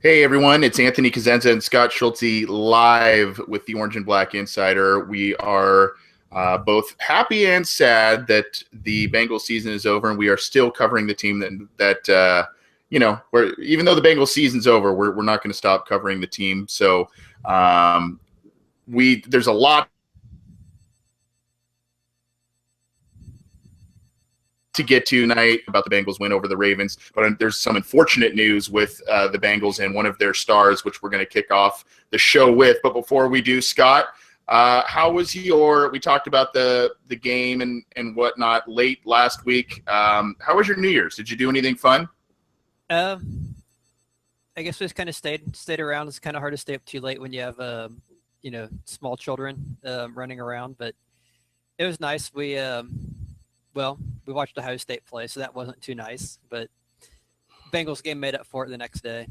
Hey everyone, it's Anthony Cosenza and Scott Schulte live with the Orange and Black Insider. We are both happy and sad that the Bengals season is over, and we are still covering the team even though the Bengals season's over, we're not going to stop covering the team. So there's a lot to get to tonight about the Bengals win over the Ravens, but there's some unfortunate news with the Bengals and one of their stars, which we're going to kick off the show with. But before we do, Scott, how was we talked about the game and whatnot late last week. How was your New Year's? Did you do anything fun? I guess we just kind of stayed around. It's kind of hard to stay up too late when you have small children running around, but it was nice. We watched Ohio State play, so that wasn't too nice, but Bengals game made up for it the next day.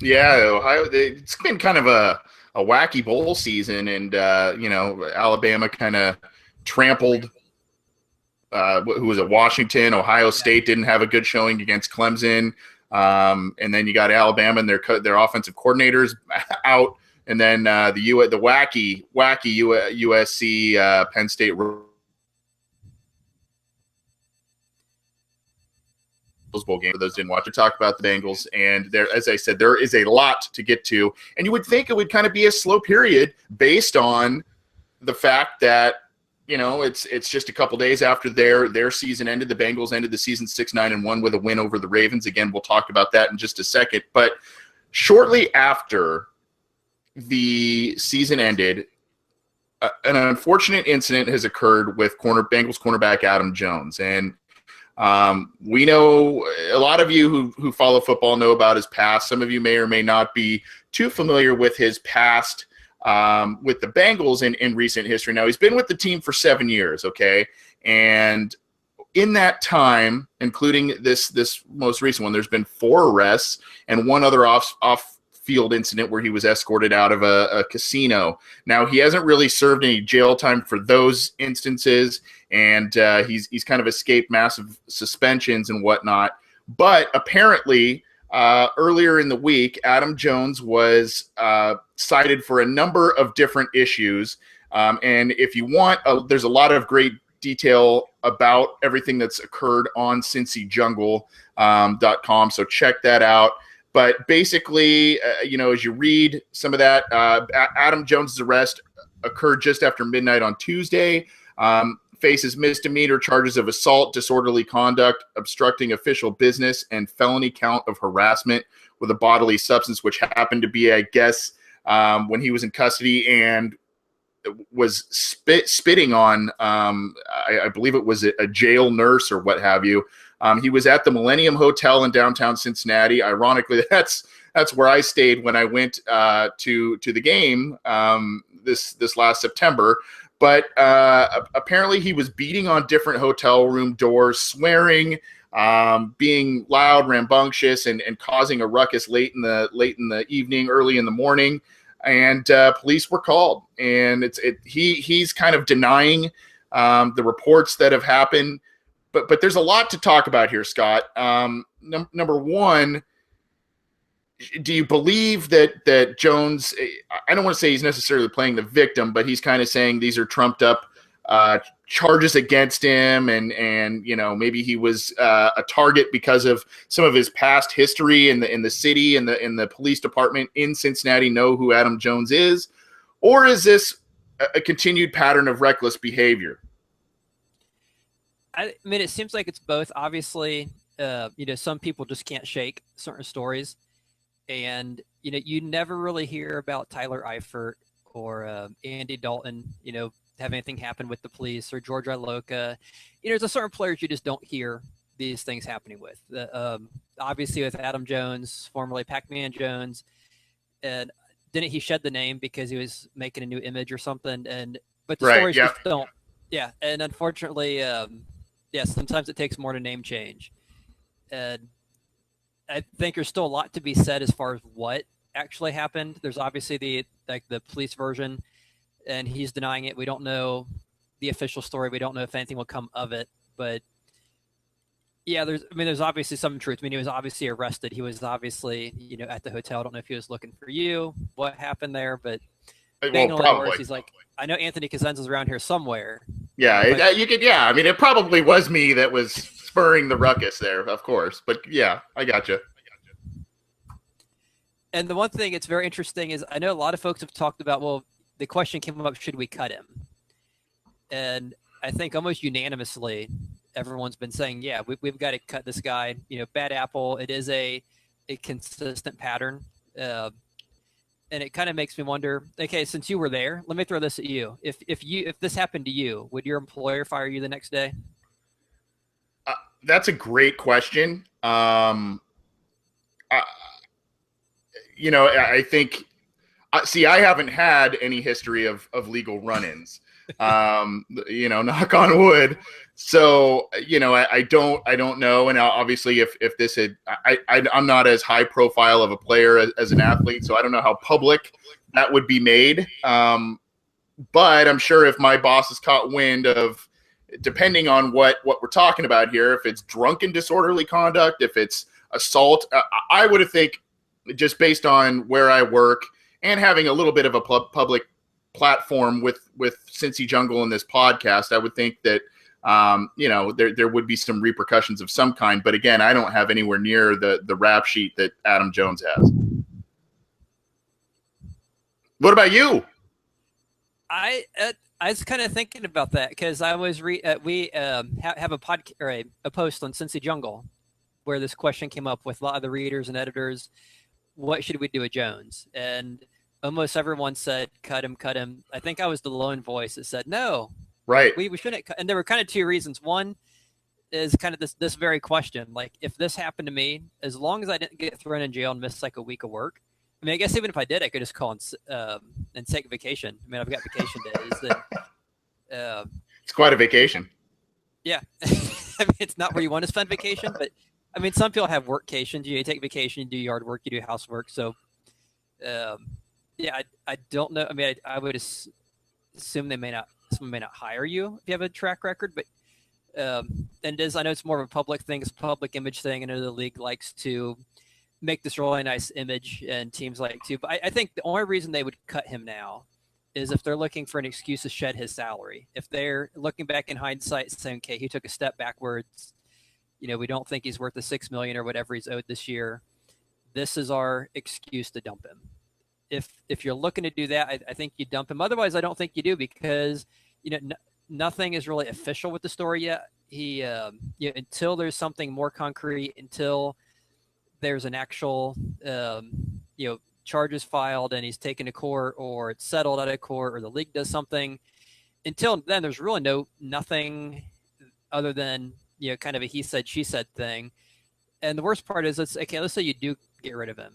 Yeah, it's been kind of a wacky bowl season, and Alabama kind of trampled who was it, Washington. Ohio State didn't have a good showing against Clemson. And then you got Alabama and their offensive coordinators out, and then the wacky USC Penn State Bowl game. For those who didn't watch or talk about the Bengals, and there, as I said, there is a lot to get to, and you would think it would kind of be a slow period based on the fact that it's just a couple days after their season ended. The Bengals ended the season 6-9-1 with a win over the Ravens. Again, we'll talk about that in just a second. But shortly after the season ended, an unfortunate incident has occurred with Bengals cornerback Adam Jones, and we know a lot of you who follow football know about his past. Some of you may or may not be too familiar with his past with the Bengals in recent history. Now, he's been with the team for 7 years, okay? And in that time, including this most recent one, there's been 4 arrests and one other off-field incident where he was escorted out of a casino. Now, he hasn't really served any jail time for those instances, and he's kind of escaped massive suspensions and whatnot. But apparently, earlier in the week, Adam Jones was cited for a number of different issues. And if you want, there's a lot of great detail about everything that's occurred on CincyJungle.com. So check that out. But basically, as you read some of that, Adam Jones's arrest occurred just after midnight on Tuesday. Faces misdemeanor charges of assault, disorderly conduct, obstructing official business, and felony count of harassment with a bodily substance, which happened to be, I guess, when he was in custody and was spitting on, I believe it was a jail nurse or what have you. He was at the Millennium Hotel in downtown Cincinnati. Ironically, that's where I stayed when I went to the game this last September. But apparently he was beating on different hotel room doors, swearing, being loud, rambunctious, and causing a ruckus late in the evening, early in the morning. And police were called. And he's kind of denying the reports that have happened. But there's a lot to talk about here, Scott. Number one, do you believe that Jones, I don't want to say he's necessarily playing the victim, but he's kind of saying these are trumped up charges against him, and maybe he was a target because of some of his past history in the city, and the police department in Cincinnati know who Adam Jones is? Or is this a continued pattern of reckless behavior? I mean, it seems like it's both. Obviously, some people just can't shake certain stories. And, you never really hear about Tyler Eifert or Andy Dalton, have anything happen with the police, or George Iloka. There's a certain players you just don't hear these things happening with. Obviously, with Adam Jones, formerly Pac-Man Jones, and didn't he shed the name because he was making a new image or something? But the stories just don't. Yeah, and unfortunately, sometimes it takes more to name change. And I think there's still a lot to be said as far as what actually happened. There's obviously the police version, and he's denying it. We don't know the official story. We don't know if anything will come of it. But Yeah, there's obviously some truth. I mean, he was obviously arrested. He was obviously, at the hotel. I don't know if he was looking for you, what happened there, but Well, banging on the doors, probably. he's like, I know Anthony Cosenza's around here somewhere. Yeah, If I you could. Yeah, I mean, it probably was me that was spurring the ruckus there, of course. But yeah, I gotcha. And the one thing it's very interesting is I know a lot of folks have talked about, well, the question came up, should we cut him? And I think almost unanimously, everyone's been saying, yeah, we've got to cut this guy. Bad apple. It is a consistent pattern. And it kind of makes me wonder, okay, since you were there, let me throw this at you. If this happened to you, would your employer fire you the next day? That's a great question. I, I think. See, I haven't had any history of legal run-ins. Knock on wood. So, I don't know. And obviously, if this had, I'm not as high profile of a player as an athlete, so I don't know how public that would be made. But I'm sure if my boss has caught wind of, depending on what we're talking about here, if it's drunken disorderly conduct, if it's assault, I would have think, just based on where I work and having a little bit of a public platform with Cincy Jungle in this podcast, I would think that there would be some repercussions of some kind. But again, I don't have anywhere near the rap sheet that Adam Jones has. What about you? I was kind of thinking about that because I was we have a podcast or a post on Cincy Jungle where this question came up with a lot of the readers and editors. What should we do with Jones? And almost everyone said, cut him. I think I was the lone voice that said, no, right. We shouldn't. And there were kind of two reasons. One is kind of this very question. Like, if this happened to me, as long as I didn't get thrown in jail and miss like a week of work, I mean, I guess even if I did, I could just call and take vacation. I mean, I've got vacation days. It's quite a vacation. Yeah. I mean, it's not where you want to spend vacation, but I mean, some people have workcations. You take vacation, you do yard work, you do housework. So, yeah, I don't know. I mean, I would assume someone may not hire you if you have a track record, but and I know it's more of a public thing, it's a public image thing. I know the league likes to make this really nice image, and teams like to. But I think the only reason they would cut him now is if they're looking for an excuse to shed his salary. If they're looking back in hindsight saying, okay, he took a step backwards, we don't think he's worth the $6 million or whatever he's owed this year. This is our excuse to dump him. If you're looking to do that, I think you dump him. Otherwise, I don't think you do, because nothing is really official with the story yet. He until there's something more concrete, until there's an actual charges filed and he's taken to court, or it's settled out of court, or the league does something. Until then, there's really nothing other than kind of a he said she said thing. And the worst part is, let's say you do get rid of him.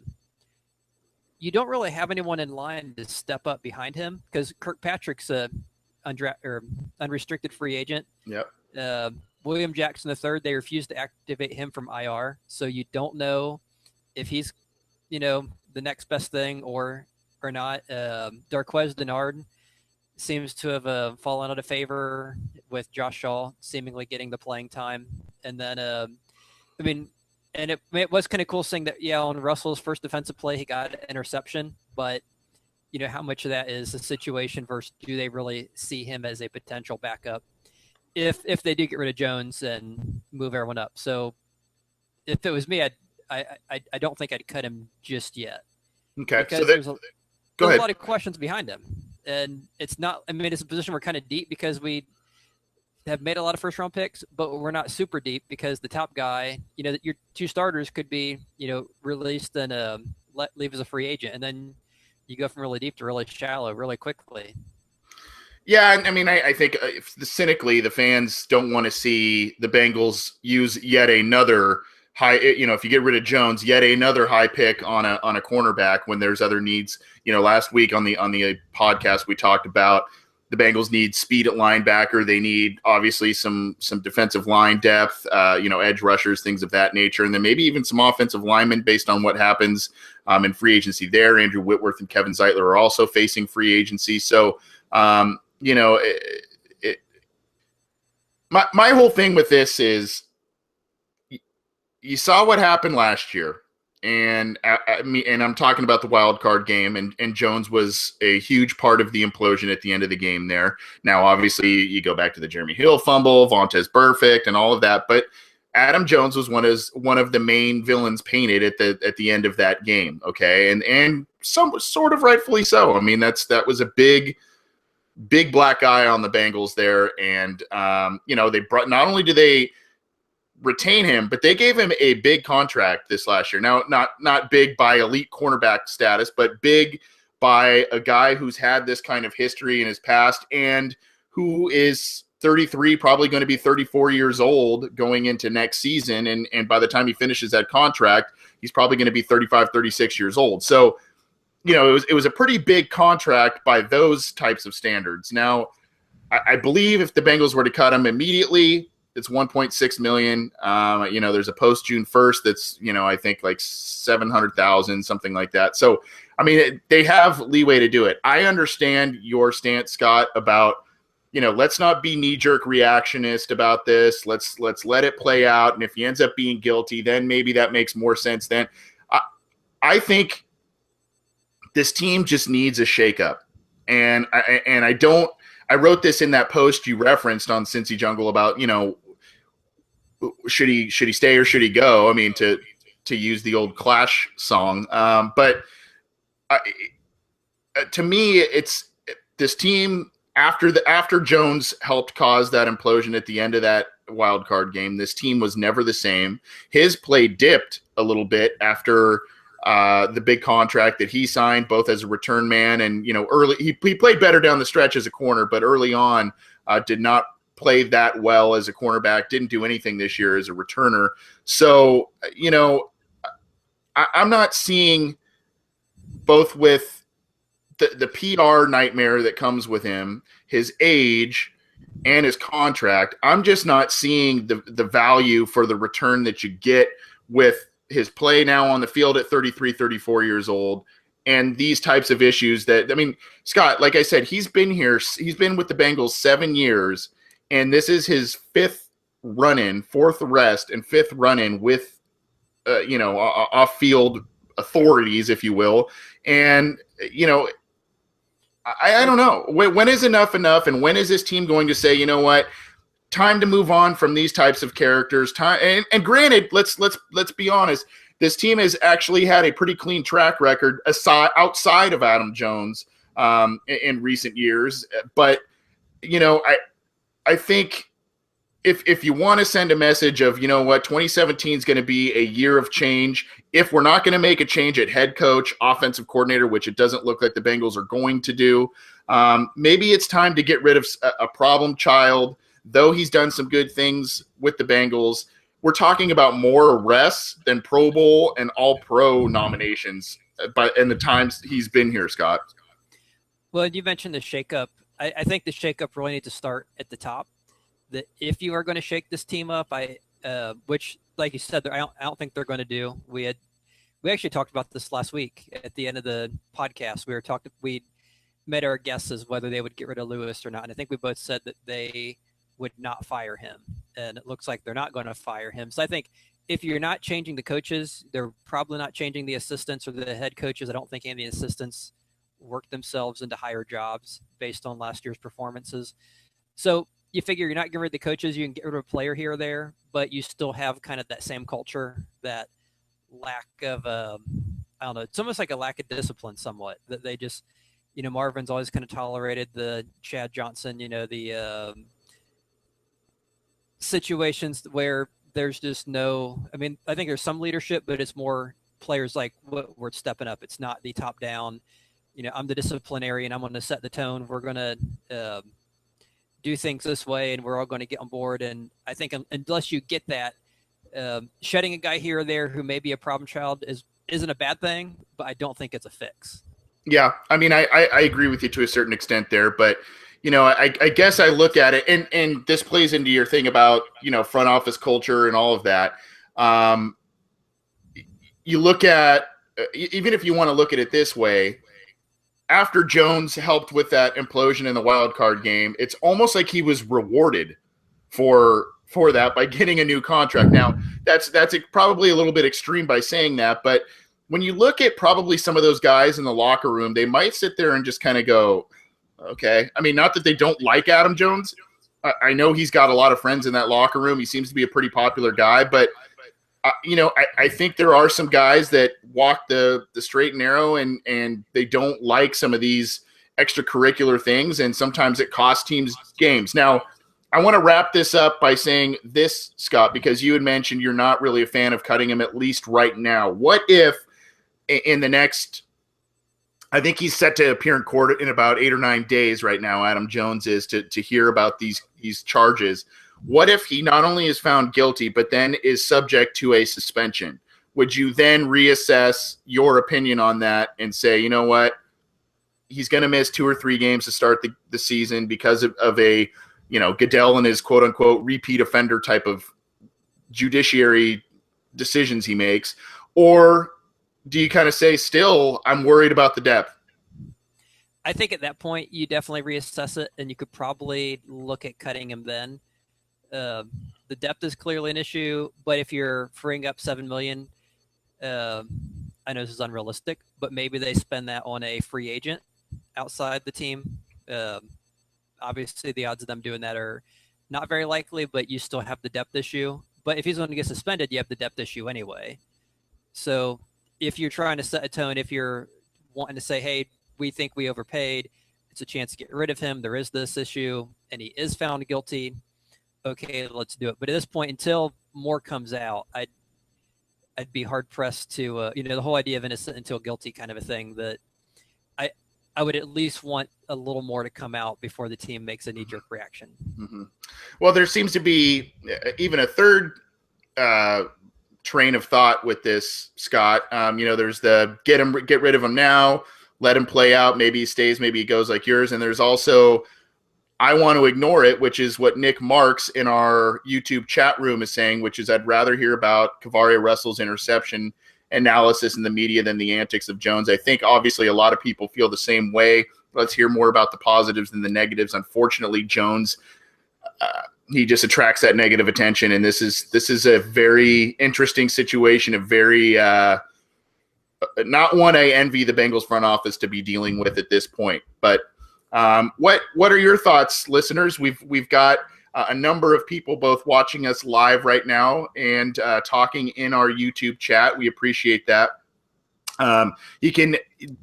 You don't really have anyone in line to step up behind him, because Kirkpatrick's a unrestricted free agent. Yep. William Jackson III, they refused to activate him from IR, so you don't know if he's, the next best thing or not. Darqueze Dennard seems to have fallen out of favor with Josh Shaw seemingly getting the playing time. And then, and it was kind of cool seeing that, on Russell's first defensive play, he got an interception, but how much of that is a situation versus do they really see him as a potential backup if they do get rid of Jones and move everyone up. So if it was me, I don't think I'd cut him just yet. Okay. Because so there's a lot of questions behind him. And it's not, it's a position we're kind of deep because we have made a lot of first round picks, but we're not super deep because the top guy, your two starters could be, released and leave as a free agent. And then you go from really deep to really shallow really quickly. Yeah, I think cynically, the fans don't want to see the Bengals use yet another high. If you get rid of Jones, yet another high pick on a cornerback when there's other needs. Last week on the podcast we talked about the Bengals need speed at linebacker. They need obviously some defensive line depth, edge rushers, things of that nature, and then maybe even some offensive linemen based on what happens in free agency there. Andrew Whitworth and Kevin Zeitler are also facing free agency, so. My whole thing with this is you saw what happened last year. And and I'm talking about the wild card game, and Jones was a huge part of the implosion at the end of the game there. Now, obviously, you go back to the Jeremy Hill fumble, Vontaze Burfict, and all of that, but Adam Jones was one of the main villains painted at the end of that game. Okay, and some sort of rightfully so. I mean, that was a big black eye on the Bengals there, and they brought, not only do they retain him, but they gave him a big contract this last year. Now, not big by elite cornerback status, but big by a guy who's had this kind of history in his past and who is 33, probably going to be 34 years old going into next season. And by the time he finishes that contract, he's probably going to be 35, 36 years old. So, it was a pretty big contract by those types of standards. Now, I believe if the Bengals were to cut him immediately, it's $1.6 million. There's a post June 1st that's, I think like 700,000, something like that. So, I mean, they have leeway to do it. I understand your stance, Scott, about, let's not be knee-jerk reactionist about this. Let's let it play out. And if he ends up being guilty, then maybe that makes more sense then. I think this team just needs a shakeup. And I wrote this in that post you referenced on Cincy Jungle about, should he stay or should he go? I mean, to use the old Clash song. But to me, it's this team after Jones helped cause that implosion at the end of that wild card game. This team was never the same. His play dipped a little bit after the big contract that he signed, both as a return man and, early he played better down the stretch as a corner, but early on did not play that well as a cornerback, didn't do anything this year as a returner. So, I'm not seeing, both with the PR nightmare that comes with him, his age, and his contract, I'm just not seeing the value for the return that you get with his play now on the field at 33, 34 years old, and these types of issues that, I mean, Scott, like I said, he's been with the Bengals 7 years, and this is his fourth rest and fifth run-in with, off-field authorities, if you will. And, I don't know. When is enough? And when is this team going to say, you know what, time to move on from these types of characters? And granted, let's be honest, this team has actually had a pretty clean track record outside of Adam Jones in recent years. But, I think if you want to send a message of, 2017 is going to be a year of change. If we're not going to make a change at head coach, offensive coordinator, which it doesn't look like the Bengals are going to do, maybe it's time to get rid of a problem child. Though he's done some good things with the Bengals, we're talking about more arrests than Pro Bowl and All-Pro nominations in the times he's been here, Scott. Well, you mentioned the shakeup. I think the shakeup really needs to start at the top. That if you are going to shake this team up, which, like you said, I don't think they're going to do. We actually talked about this last week at the end of the podcast. We made our guesses whether they would get rid of Lewis or not, and I think we both said that they would not fire him, and it looks like they're not going to fire him. So I think if you're not changing the coaches, they're probably not changing the assistants or the head coaches. I don't think any of the assistants work themselves into higher jobs based on last year's performances. So you figure you're not getting rid of the coaches, you can get rid of a player here or there, but you still have kind of that same culture, that lack of, I don't know, it's almost like a lack of discipline somewhat, that they just, Marvin's always kind of tolerated the Chad Johnson, the situations where there's just no, I mean, I think there's some leadership, but it's more players like, we're stepping up. It's not the top down, I'm the disciplinarian, I'm going to set the tone. We're going to do things this way, and we're all going to get on board. And I think unless you get that, shedding a guy here or there who may be a problem child isn't a bad thing, but I don't think it's a fix. Yeah, I mean, I agree with you to a certain extent there, but I guess I look at it, and this plays into your thing about front office culture and all of that. You look at, even if you want to look at it this way, after Jones helped with that implosion in the wild card game, it's almost like he was rewarded for for that by getting a new contract. Now, that's probably a little bit extreme by saying that, but when you look at probably some of those guys in the locker room, they might sit there and just kind of go, okay. I mean, not that they don't like Adam Jones. I know he's got a lot of friends in that locker room. He seems to be a pretty popular guy, but I think there are some guys that walk the straight and narrow, and they don't like some of these extracurricular things, and sometimes it costs teams games. Now, I want to wrap this up by saying this, Scott, because you had mentioned you're not really a fan of cutting him, at least right now. What if in the next, I think he's set to appear in court in about 8 or 9 days right now, Adam Jones is, to hear about these charges. What if he not only is found guilty, but then is subject to a suspension? Would you then reassess your opinion on that and say, you know what, he's going to miss 2 or 3 games to start the season because of a, Goodell and his quote unquote repeat offender type of judiciary decisions he makes? Or do you kind of say, still, I'm worried about the depth? I think at that point, you definitely reassess it, and you could probably look at cutting him then. The depth is clearly an issue, but if you're freeing up $7 million, I know this is unrealistic, but maybe they spend that on a free agent outside the team. Obviously, the odds of them doing that are not very likely, but you still have the depth issue. But if he's going to get suspended, you have the depth issue anyway. So if you're trying to set a tone, if you're wanting to say, hey, we think we overpaid, it's a chance to get rid of him, there is this issue, and he is found guilty, okay, let's do it. But at this point, until more comes out, I'd be hard pressed to, the whole idea of innocent until guilty kind of a thing, that I would at least want a little more to come out before the team makes a knee-jerk reaction. Mm-hmm. Well, there seems to be even a third train of thought with this, Scott. There's the get rid of him now, let him play out. Maybe he stays, maybe he goes like yours. And there's also, I want to ignore it, which is what Nick Marks in our YouTube chat room is saying, which is I'd rather hear about Kavaria Russell's interception analysis in the media than the antics of Jones. I think obviously a lot of people feel the same way. Let's hear more about the positives than the negatives. Unfortunately, Jones, he just attracts that negative attention, and this is a very interesting situation, a very not one I envy the Bengals front office to be dealing with at this point. But what are your thoughts, listeners? We've got a number of people both watching us live right now and talking in our YouTube chat. We appreciate that. You can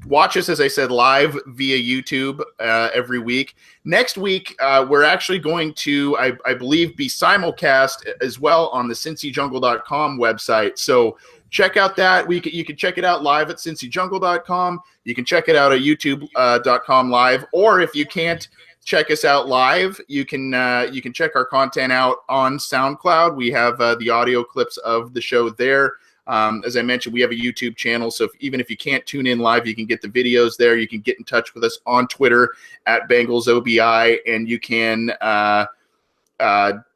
watch us, as I said, live via YouTube every week. Next week, we're actually going to, I believe, be simulcast as well on the CincyJungle.com website. So check out that. You can check it out live at CincyJungle.com. You can check it out at YouTube.com live. Or if you can't check us out live, you can check our content out on SoundCloud. We have the audio clips of the show there. As I mentioned, we have a YouTube channel, so even if you can't tune in live, you can get the videos there. You can get in touch with us on Twitter at BengalsOBI, and you can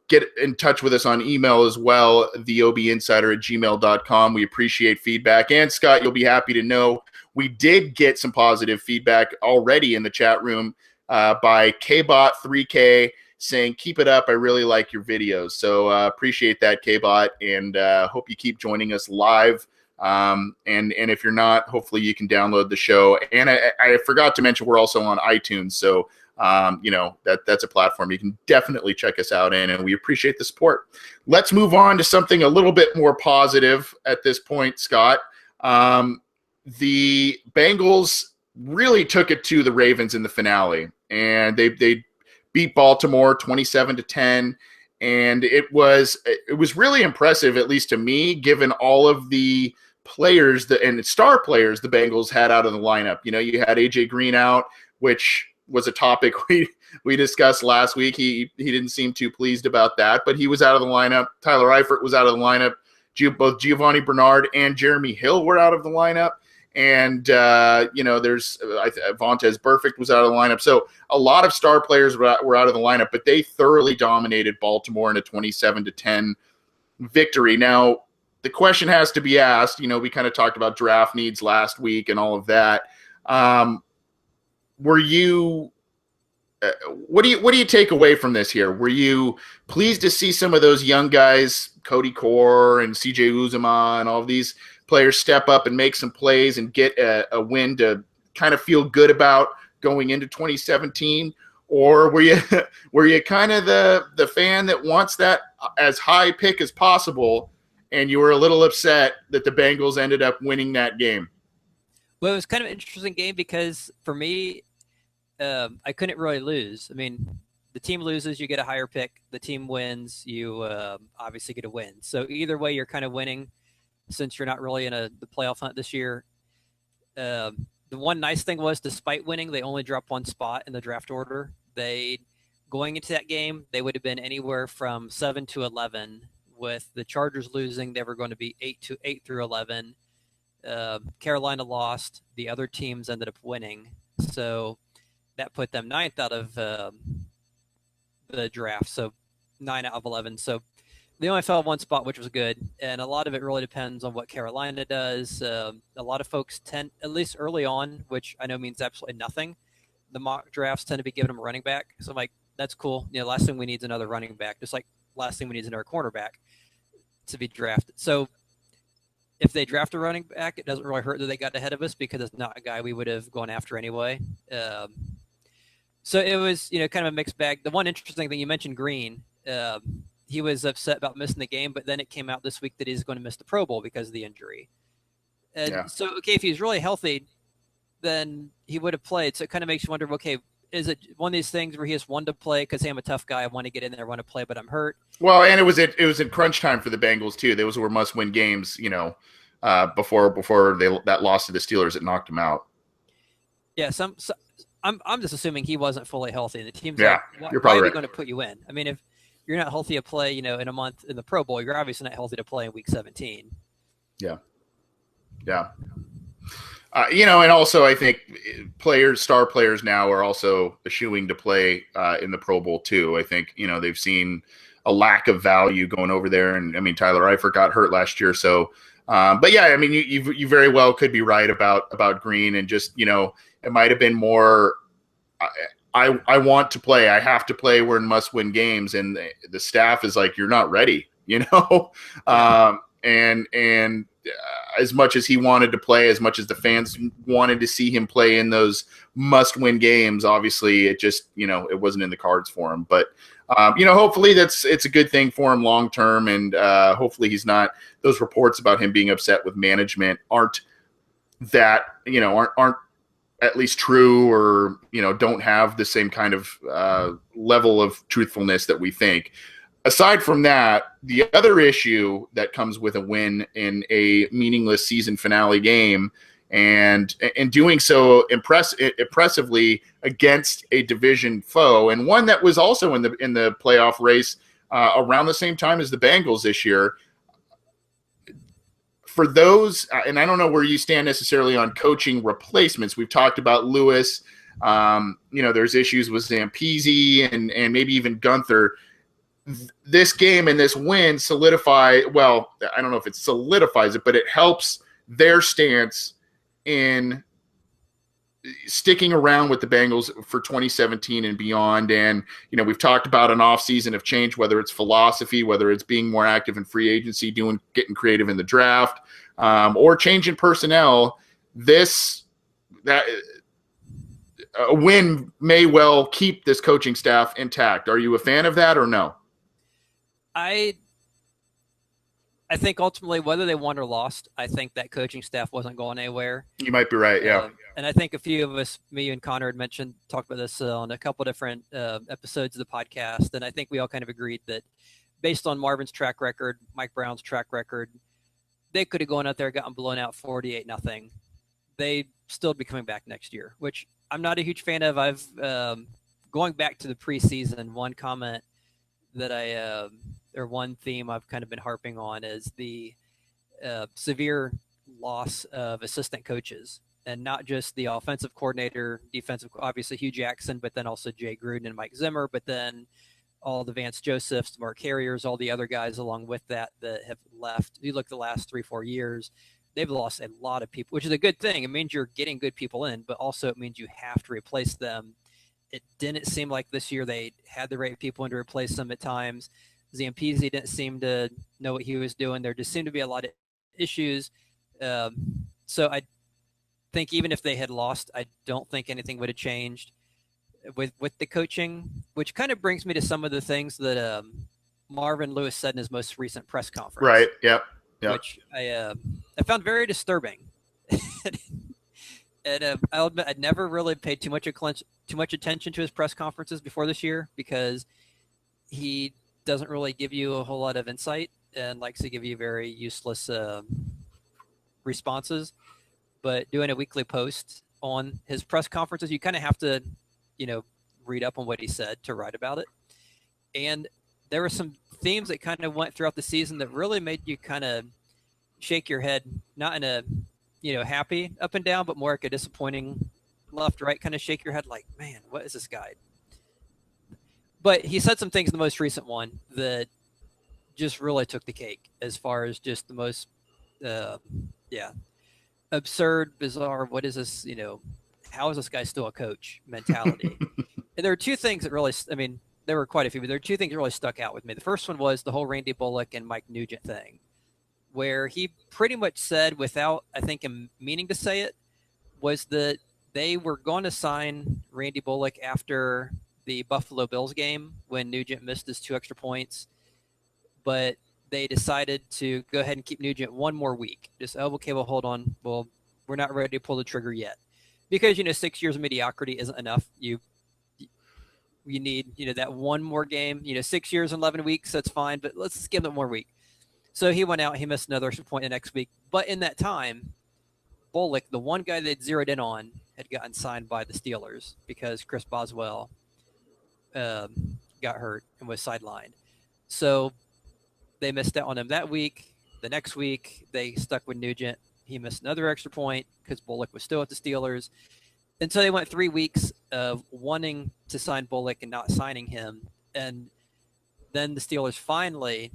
get in touch with us on email as well, theobinsider@gmail.com. We appreciate feedback. And, Scott, you'll be happy to know we did get some positive feedback already in the chat room by KBot3K, saying, keep it up. I really like your videos. So appreciate that, KBot, and hope you keep joining us live. And if you're not, hopefully you can download the show. And I forgot to mention we're also on iTunes. So, that's a platform you can definitely check us out in, and we appreciate the support. Let's move on to something a little bit more positive at this point, Scott. The Bengals really took it to the Ravens in the finale, and they beat Baltimore 27-10, and it was really impressive, at least to me, given all of the players and star players the Bengals had out of the lineup. You had AJ Green out, which was a topic we discussed last week. He didn't seem too pleased about that, but he was out of the lineup. Tyler Eifert was out of the lineup. Both Giovanni Bernard and Jeremy Hill were out of the lineup. And, there's Vontaze Burfict was out of the lineup. So a lot of star players were out of the lineup, but they thoroughly dominated Baltimore in a 27-10 victory. Now, the question has to be asked, we kind of talked about draft needs last week and all of that. Were you what do you take away from this here? Were you pleased to see some of those young guys, Cody Core and CJ Uzuma and all of these players step up and make some plays and get a win to kind of feel good about going into 2017? Or were you were you kind of the fan that wants that as high pick as possible, and you were a little upset that the Bengals ended up winning that game? Well, it was kind of an interesting game because for me, I couldn't really lose. I mean, the team loses, you get a higher pick. The team wins, you obviously get a win. So either way, you're kind of winning since you're not really in the playoff hunt this year. The one nice thing was, despite winning, they only dropped one spot in the draft order. Going into that game, they would have been anywhere from 7 to 11. With the Chargers losing, they were going to be 8 through 11. Carolina lost. The other teams ended up winning. So that put them 9th out of the draft. So 9 out of 11. So they only fell one spot, which was good. And a lot of it really depends on what Carolina does. A lot of folks tend, at least early on, which I know means absolutely nothing, the mock drafts tend to be giving them a running back. So I'm like, that's cool. Last thing we need is another running back, just like last thing we need is another cornerback to be drafted. So if they draft a running back, it doesn't really hurt that they got ahead of us because it's not a guy we would have gone after anyway. So it was, kind of a mixed bag. The one interesting thing you mentioned, Green, he was upset about missing the game, but then it came out this week that he's going to miss the Pro Bowl because of the injury. And so, okay, if he's really healthy, then he would have played. So it kind of makes you wonder, okay, is it one of these things where he just wanted to play because, hey, I'm a tough guy, I want to get in there, I want to play, but I'm hurt? Well, and it was in crunch time for the Bengals too. Those were must-win games, before that loss to the Steelers that knocked them out. Yeah, I'm just assuming he wasn't fully healthy, and the team's like, you're probably why are they going to put you in? I mean, if you're not healthy to play, in a month in the Pro Bowl, you're obviously not healthy to play in Week 17. Yeah. And also I think star players now are also eschewing to play in the Pro Bowl too. I think, they've seen a lack of value going over there. And I mean, Tyler Eifert got hurt last year. So, but yeah, I mean, you very well could be right about Green, and just, it might've been more, I want to play. I have to play. We're in must-win games, and the staff is like, you're not ready, and as much as he wanted to play, as much as the fans wanted to see him play in those must-win games, obviously it just, it wasn't in the cards for him. But hopefully it's a good thing for him long term, and hopefully he's not. Those reports about him being upset with management aren't at least true, or don't have the same kind of level of truthfulness that we think. Aside from that, the other issue that comes with a win in a meaningless season finale game, and doing so impressively against a division foe, and one that was also in the playoff race around the same time as the Bengals this year. For those, and I don't know where you stand necessarily on coaching replacements. We've talked about Lewis. There's issues with Zampese and maybe even Gunther. This game and this win solidify. Well, I don't know if it solidifies it, but it helps their stance in sticking around with the Bengals for 2017 and beyond. And, we've talked about an offseason of change, whether it's philosophy, whether it's being more active in free agency, getting creative in the draft, or changing personnel. A win may well keep this coaching staff intact. Are you a fan of that or no? I think ultimately, whether they won or lost, I think that coaching staff wasn't going anywhere. You might be right, yeah. And I think a few of us, me and Connor, had talked about this on a couple different episodes of the podcast, and I think we all kind of agreed that based on Marvin's track record, Mike Brown's track record, they could have gone out there and gotten blown out 48-0. They'd still be coming back next year, which I'm not a huge fan of. I've going back to the preseason, one comment that or one theme I've kind of been harping on is the severe loss of assistant coaches, and not just the offensive coordinator, defensive, obviously Hugh Jackson, but then also Jay Gruden and Mike Zimmer, but then all the Vance Josephs, Mark Harriers, all the other guys along with that have left. You look the last 3-4 years, they've lost a lot of people, which is a good thing. It means you're getting good people in, but also it means you have to replace them it didn't seem like this year they had the right people in to replace him at times. Zampese didn't seem to know what he was doing. There just seemed to be a lot of issues. So I think even if they had lost, I don't think anything would have changed with the coaching, which kind of brings me to some of the things that Marvin Lewis said in his most recent press conference. Right. Yep. Which I found very disturbing. And I'll admit I'd never really paid too much attention to his press conferences before this year because he doesn't really give you a whole lot of insight and likes to give you very useless responses. But doing a weekly post on his press conferences, you kind of have to, read up on what he said to write about it. And there were some themes that kind of went throughout the season that really made you kind of shake your head, not in a, happy up and down, but more like a disappointing left, right, kind of shake your head like, man, what is this guy? But he said some things in the most recent one that just really took the cake as far as just the most, absurd, bizarre, what is this, how is this guy still a coach mentality? And there are two things that really, there were quite a few, but there are two things that really stuck out with me. The first one was the whole Randy Bullock and Mike Nugent thing, where he pretty much said, without, I think, him meaning to say it, was that they were going to sign Randy Bullock after the Buffalo Bills game when Nugent missed his 2 extra points, but they decided to go ahead and keep Nugent one more week. Just, okay, well, hold on. Well, we're not ready to pull the trigger yet. Because, 6 years of mediocrity isn't enough. You need, that one more game. 6 years and 11 weeks, that's fine, but let's just give them one more week. So he went out, he missed another extra point the next week. But in that time, Bullock, the one guy they'd zeroed in on, had gotten signed by the Steelers because Chris Boswell got hurt and was sidelined. So they missed out on him that week. The next week, they stuck with Nugent. He missed another extra point because Bullock was still at the Steelers. And so they went 3 weeks of wanting to sign Bullock and not signing him. And then the Steelers finally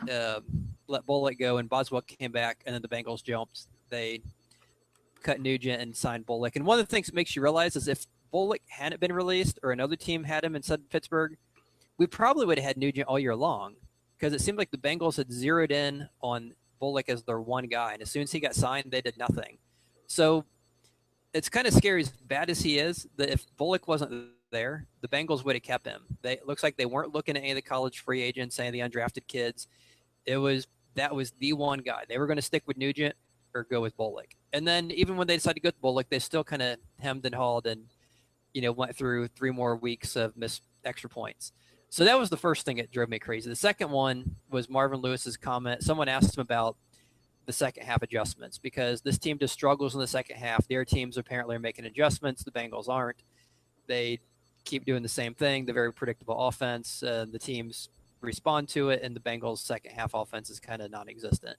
let Bullock go, and Boswell came back, and then the Bengals jumped. They cut Nugent and signed Bullock. And one of the things that makes you realize is if Bullock hadn't been released or another team had him instead of Pittsburgh, we probably would have had Nugent all year long because it seemed like the Bengals had zeroed in on Bullock as their one guy. And as soon as he got signed, they did nothing. So it's kind of scary, as bad as he is, that if Bullock wasn't there, the Bengals would have kept him. It looks like they weren't looking at any of the college free agents, any of the undrafted kids. That was the one guy. They were going to stick with Nugent or go with Bullock. And then even when they decided to go with Bullock, they still kind of hemmed and hawed and, went through 3 more weeks of missed extra points. So that was the first thing that drove me crazy. The second one was Marvin Lewis's comment. Someone asked him about the second half adjustments because this team just struggles in the second half. Their teams apparently are making adjustments. The Bengals aren't. They keep doing the same thing, the very predictable offense. The teams respond to it, and the Bengals' second half offense is kind of non-existent.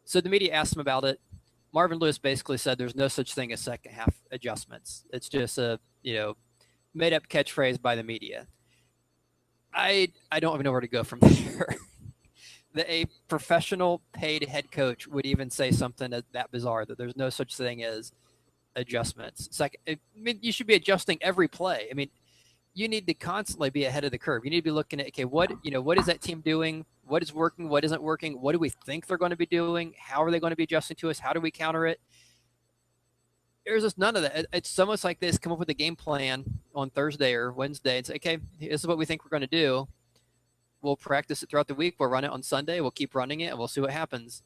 So the media asked him about it. Marvin Lewis basically said there's no such thing as second half adjustments. It's just a, made up catchphrase by the media. I don't even know where to go from there. That a professional paid head coach would even say something that bizarre, that there's no such thing as adjustments. You should be adjusting every play. You need to constantly be ahead of the curve. You need to be looking at, okay, what is that team doing? What is working? What isn't working? What do we think they're going to be doing? How are they going to be adjusting to us? How do we counter it? There's just none of that. It's almost like they just come up with a game plan on Thursday or Wednesday and say, okay, this is what we think we're going to do. We'll practice it throughout the week. We'll run it on Sunday. We'll keep running it, and we'll see what happens.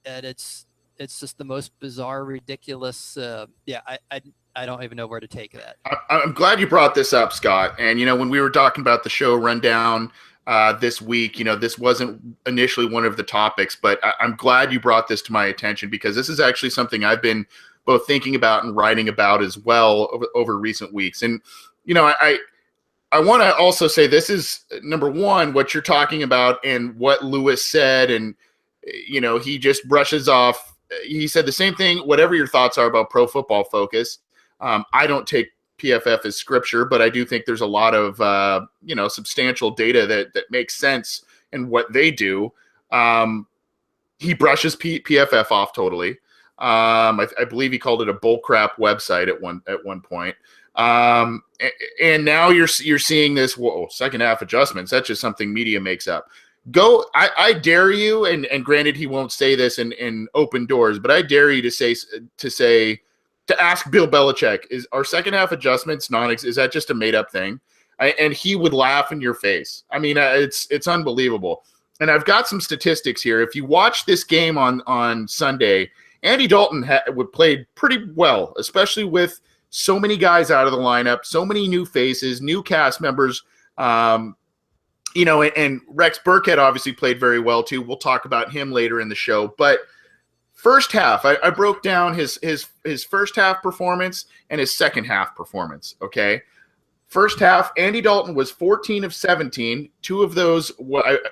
And it's just the most bizarre, ridiculous. I don't even know where to take that. I'm glad you brought this up, Scott. And, when we were talking about the show rundown this week, this wasn't initially one of the topics, but I'm glad you brought this to my attention because this is actually something I've been both thinking about and writing about as well over recent weeks. And, I want to also say this is, number one, what you're talking about and what Lewis said. And, he just brushes off. He said the same thing, whatever your thoughts are about Pro Football Focus. I don't take PFF as scripture, but I do think there's a lot of, substantial data that makes sense in what they do. He brushes PFF off totally. I believe he called it a bullcrap website at one point. And now you're seeing this second half adjustments. That's just something media makes up. I dare you, and granted he won't say this in open doors, but I dare you to ask Bill Belichick, is our second half adjustments is that just a made up thing? And he would laugh in your face. I mean, it's unbelievable. And I've got some statistics here. If you watch this game on Sunday, Andy Dalton played pretty well, especially with so many guys out of the lineup, so many new faces, new cast members. And Rex Burkhead obviously played very well too. We'll talk about him later in the show. But first half, I broke down his first half performance and his second half performance. Okay. First half, Andy Dalton was 14 of 17. Two of those,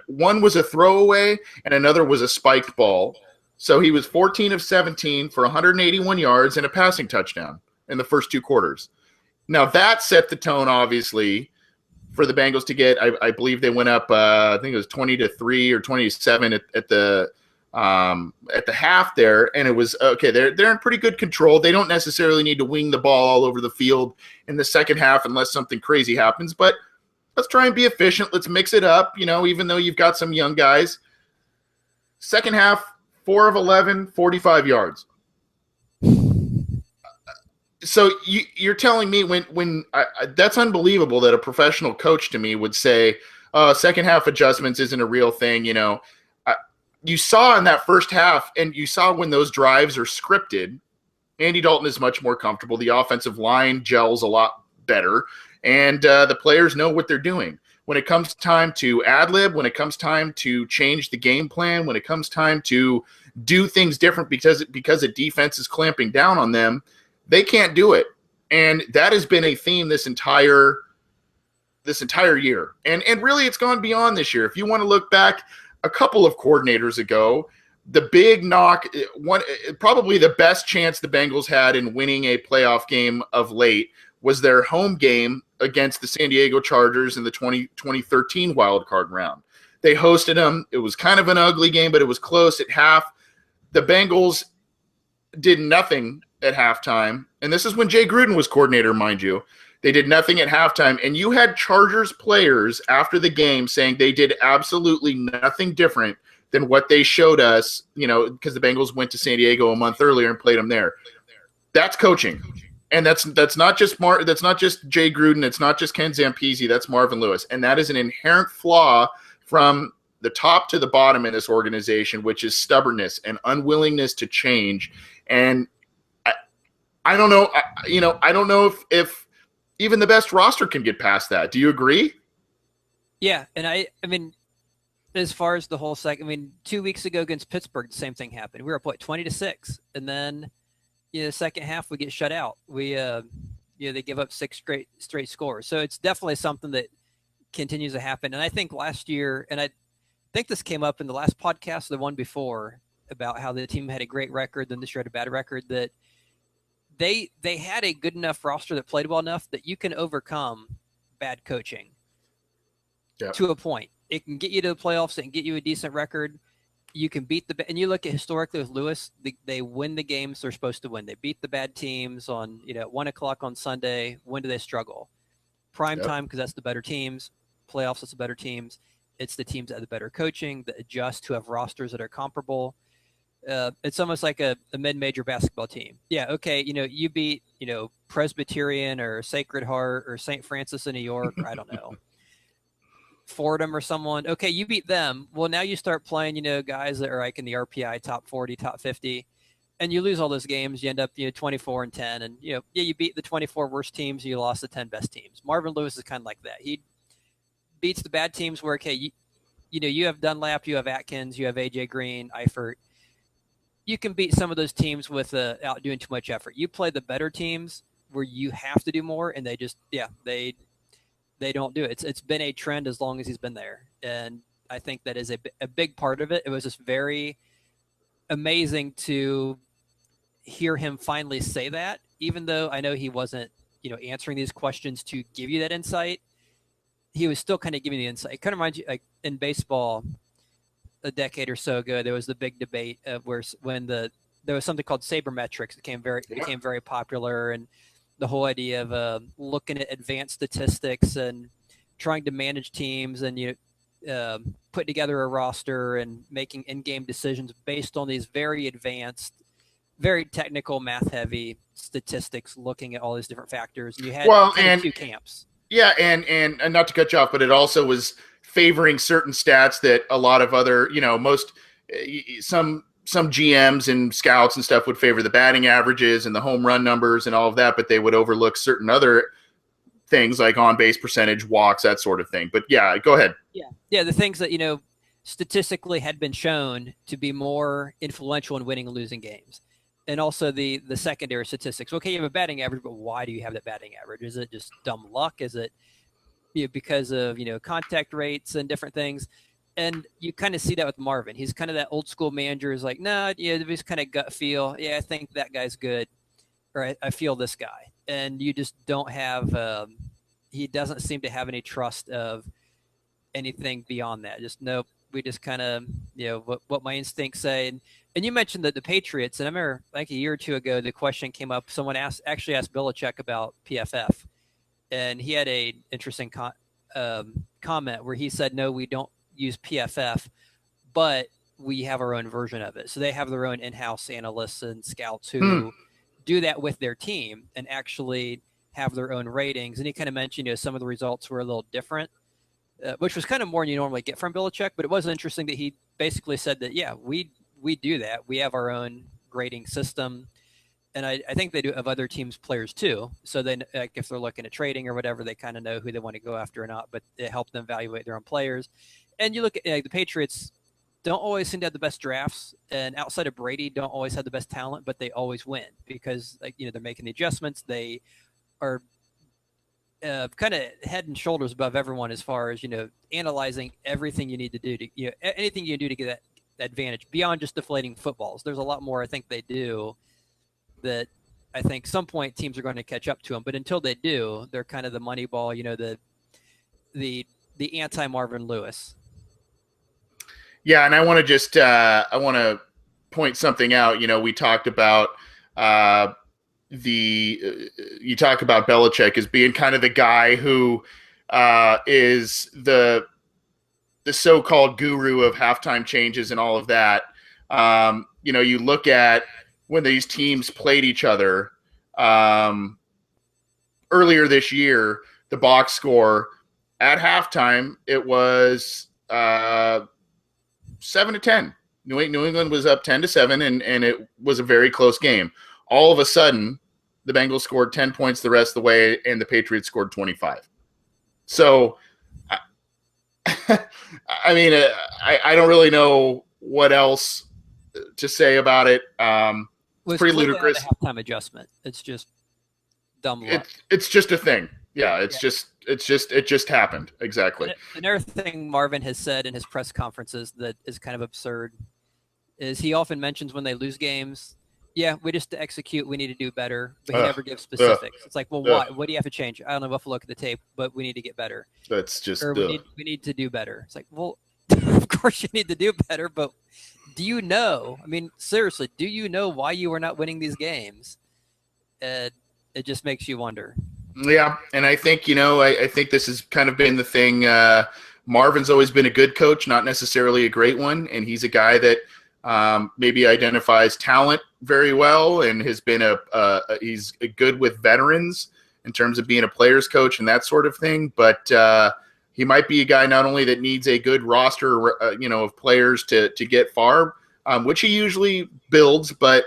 one was a throwaway and another was a spiked ball. So he was 14 of 17 for 181 yards and a passing touchdown in the first two quarters. Now that set the tone, obviously, for the Bengals to get. I believe they went up. I think it was 20-3 or 20-7 at the half there, and it was okay. They're in pretty good control. They don't necessarily need to wing the ball all over the field in the second half unless something crazy happens. But let's try and be efficient. Let's mix it up. Even though you've got some young guys. Second half, 4 of 11, 45 yards. So you're telling me when that's unbelievable that a professional coach to me would say, second half adjustments isn't a real thing. You saw in that first half, and you saw when those drives are scripted, Andy Dalton is much more comfortable. The offensive line gels a lot better, and the players know what they're doing. When it comes time to ad-lib, when it comes time to change the game plan, when it comes time to do things different because a defense is clamping down on them, they can't do it. And that has been a theme this entire year. And really it's gone beyond this year. If you want to look back a couple of coordinators ago, the big knock, probably the best chance the Bengals had in winning a playoff game of late was their home game against the San Diego Chargers in the 2013 wild card round. They hosted them. It was kind of an ugly game, but it was close at half. The Bengals did nothing at halftime, and this is when Jay Gruden was coordinator, mind you. They did nothing at halftime, and you had Chargers players after the game saying they did absolutely nothing different than what they showed us, because the Bengals went to San Diego a month earlier and played them there. That's coaching. And that's not just that's not just Jay Gruden, it's not just Ken Zampese, that's Marvin Lewis. And that is an inherent flaw from the top to the bottom in this organization, which is stubbornness and unwillingness to change. And I don't know, I don't know if even the best roster can get past that. Do you agree? Yeah, and I mean, as far as the whole second, 2 weeks ago against Pittsburgh, the same thing happened. We were up 20-6, and then second half we get shut out. We they give up 6 straight scores. So it's definitely something that continues to happen. And I think last year, and I think this came up in the last podcast, the one before, about how the team had a great record, then this year had a bad record, that they had a good enough roster that played well enough that you can overcome bad coaching to a point. It can get you to the playoffs. It can get you a decent record. You can beat and you look at historically with Lewis, they win the games they're supposed to win. They beat the bad teams on, at 1:00 on Sunday. When do they struggle? Prime time, because that's the better teams. Playoffs, that's the better teams. It's the teams that have the better coaching, that adjust, who have rosters that are comparable. It's almost like a mid-major basketball team. Yeah, okay, you beat, Presbyterian or Sacred Heart or St. Francis in New York, or I don't know, Fordham or someone. Okay, you beat them. Well, now you start playing, guys that are like in the RPI top 40, top 50, and you lose all those games. You end up, 24-10, and you beat the 24 worst teams, and you lost the 10 best teams. Marvin Lewis is kind of like that. He beats the bad teams where, okay, you have Dunlap, you have Atkins, you have AJ Green, Eifert. You can beat some of those teams without doing too much effort. You play the better teams where you have to do more, and they just, they don't do it. It's been a trend as long as he's been there, and I think that is a big part of it. It was just very amazing to hear him finally say that, even though I know he wasn't, answering these questions to give you that insight. He was still kind of giving the insight. It kind of reminds you, like in baseball, a decade or so ago, there was the big debate of there was something called sabermetrics that became very popular, and the whole idea of looking at advanced statistics and trying to manage teams and put together a roster and making in-game decisions based on these very advanced, very technical, math-heavy statistics, looking at all these different factors. And you had kind of two camps. Yeah, and not to cut you off, but it also was favoring certain stats that a lot of other, some GMs and scouts and stuff would favor the batting averages and the home run numbers and all of that, but they would overlook certain other things like on-base percentage, walks, that sort of thing. But yeah, go ahead. Yeah, the things that, statistically had been shown to be more influential in winning and losing games. And also the secondary statistics. Okay, you have a batting average, but why do you have that batting average? Is it just dumb luck? Is it because of contact rates and different things? And you kind of see that with Marvin. He's kind of that old school manager. Is like, nah, he's kind of gut feel. Yeah, I think that guy's good, or I feel this guy. And you just don't have. He doesn't seem to have any trust of anything beyond that. Just nope. We just kind of what my instincts say. And you mentioned that the Patriots, and I remember like a year or two ago, the question came up. Someone actually asked Belichick about PFF, and he had a interesting comment where he said, "No, we don't use PFF, but we have our own version of it." So they have their own in-house analysts and scouts who do that with their team and actually have their own ratings. And he kind of mentioned, some of the results were a little different, which was kind of more than you normally get from Belichick. But it was interesting that he basically said that, yeah, we do that. We have our own grading system. And I think they do of other teams' players too. So then if they're looking at trading or whatever, they kind of know who they want to go after or not, but it helped them evaluate their own players. And you look at the Patriots don't always seem to have the best drafts, and outside of Brady don't always have the best talent, but they always win because they're making the adjustments. They are kind of head and shoulders above everyone as far as, analyzing everything you need to do to, anything you can do to get that advantage beyond just deflating footballs. There's a lot more I think they do that I think some point teams are going to catch up to them, but until they do, they're kind of the money ball, the anti-Marvin Lewis. Yeah, and I want to just point something out. We talked about you talk about Belichick as being kind of the guy who is the so-called guru of halftime changes and all of that. You look at when these teams played each other earlier this year, the box score at halftime, it was 7-10. New England was up 10-7, and it was a very close game. All of a sudden, the Bengals scored 10 points the rest of the way, and the Patriots scored 25. So, I mean, I don't really know what else to say about it. It's pretty ludicrous. Halftime adjustment. It's just dumb luck. It's just a thing. Yeah, it just happened. Exactly. Another thing Marvin has said in his press conferences that is kind of absurd is he often mentions when they lose games, yeah, we just to execute, we need to do better, but he never gives specifics. It's like, well, why? What do you have to change? I don't know. We'll have to look at the tape, but we need to get better. That's just we need to do better. It's like, well, of course you need to do better, but do you know? I mean, seriously, do you know why you are not winning these games? It just makes you wonder. Yeah, and I think, I think this has kind of been the thing. Marvin's always been a good coach, not necessarily a great one, and he's a guy that maybe identifies talent very well and has been he's good with veterans in terms of being a player's coach and that sort of thing. But he might be a guy not only that needs a good roster, of players to get far, which he usually builds, but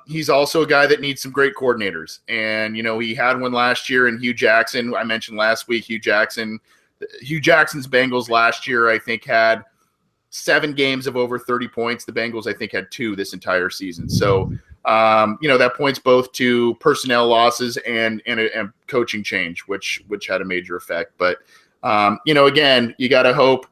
he's also a guy that needs some great coordinators. And, he had one last year in Hugh Jackson. I mentioned last week, Hugh Jackson's Bengals last year, I think, had 7 games of over 30 points. The Bengals, I think, had 2 this entire season. So, that points both to personnel losses and coaching change, which had a major effect. But, again, you got to hope,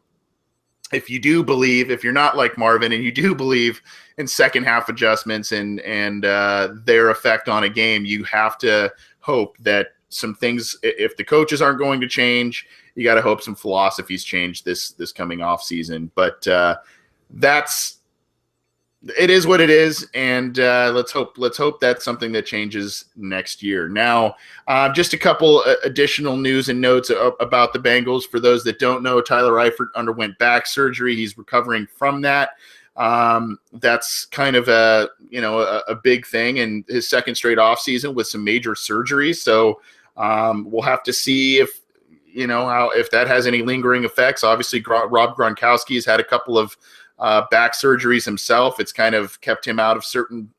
if you do believe, if you're not like Marvin and you do believe in second half adjustments and their effect on a game, you have to hope that some things, if the coaches aren't going to change, you got to hope some philosophies change this coming off season. But that's it is what it is, and let's hope that's something that changes next year. Now, just a couple additional news and notes about the Bengals. For those that don't know, Tyler Eifert underwent back surgery. He's recovering from that. That's kind of a big thing in his second straight offseason with some major surgeries. So we'll have to see if if that has any lingering effects. Obviously, Rob Gronkowski has had a couple of back surgeries himself. It's kind of kept him out of certain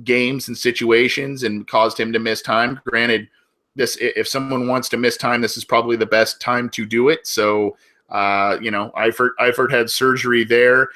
games and situations and caused him to miss time. Granted, if someone wants to miss time, this is probably the best time to do it. So, Eifert had surgery there.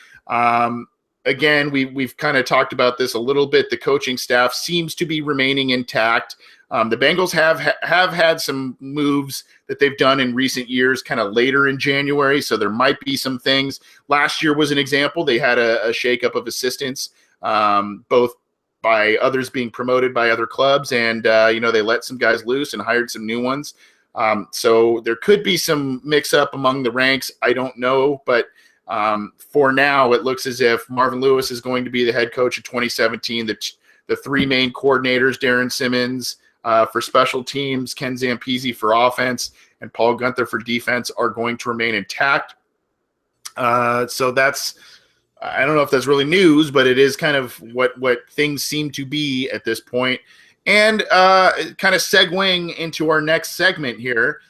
Again, we've kind of talked about this a little bit. The coaching staff seems to be remaining intact. The Bengals have had some moves that they've done in recent years, kind of later in January, so there might be some things. Last year was an example. They had a shakeup of assistants, both by others being promoted by other clubs, and they let some guys loose and hired some new ones. So there could be some mix-up among the ranks. I don't know, but for now, it looks as if Marvin Lewis is going to be the head coach of 2017. The three main coordinators, Darren Simmons for special teams, Ken Zampese for offense, and Paul Gunther for defense, are going to remain intact. So that's, I don't know if that's really news, but it is kind of what things seem to be at this point. And kind of segueing into our next segment here,